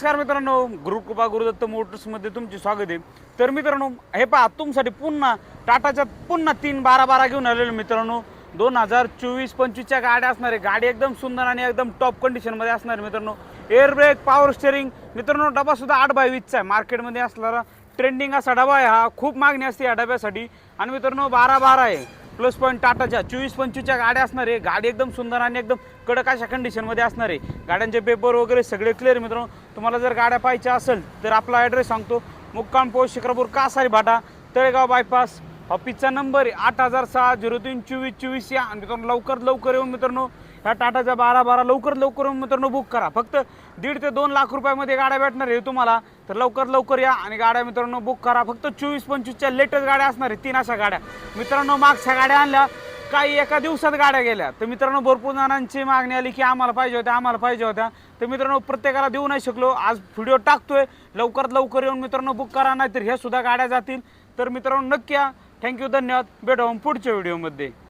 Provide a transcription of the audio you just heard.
नमस्कार मित्रांनो, गुरुकृपा गुरुदत्त मोटर्समध्ये तुमचे स्वागत आहे. तर मित्रांनो, हे पहा तुमच्यासाठी पुन्हा टाटाच्या पुन्हा 3 12 घेऊन आलेलो मित्रांनो. 2024-25च्या गाड्या असणार आहे. गाडी एकदम सुंदर आणि एकदम टॉप कंडिशनमध्ये असणार आहे मित्रांनो. एअर ब्रेक, पॉवर स्टेअरिंग मित्रांनो. डबा सुद्धा 8x20चा आहे. मार्केटमध्ये असणारा ट्रेंडिंग असा डबा आहे हा. खूप मागणी असते या डब्यासाठी. आणि मित्रांनो 12 आहे. प्लस पॉईंट टाटाच्या 24-25च्या गाड्या असणार आहे. गाडी एकदम सुंदर आणि एकदम कडक अशा कंडिशनमध्ये असणार आहे. गाड्यांचे पेपर वगैरे सगळे क्लिअर मित्रांनो. तुम्हाला जर गाड्या पाहिजे असेल तर आपला ॲड्रेस सांगतो. मुक्काम पोस्ट शिक्रापूर, कासारी भाटा, तळेगाव बायपास. ऑफिसचा नंबर आहे 8006-03-2424 या. आणि मित्रांनो लवकर येऊन मित्रांनो ह्या टाटाच्या 12 लवकर येऊन मित्रांनो बुक करा. फक्त 1.5 ते 2 लाख रुपयामध्ये गाड्या भेटणार आहे तुम्हाला. तर लवकर या आणि गाड्या मित्रांनो बुक करा. फक्त 24-25च्या लेटेस्ट गाड्या असणार आहे. 3 अशा गाड्या मित्रांनो. मागच्या गाड्या आणल्या, काही एका दिवसात गाड्या गेल्या. तर मित्रांनो भरपूर जणांची मागणी आली की आम्हाला पाहिजे होत्या. तर मित्रांनो प्रत्येकाला देऊ नाही शकलो. आज व्हिडिओ टाकतोय. लवकर येऊन मित्रांनो बुक करा, नाहीतर ह्या सुद्धा गाड्या जातील. तर मित्रांनो नक्की या. थँक्यू, धन्यवाद. भेटू पुढच्या व्हिडिओमध्ये.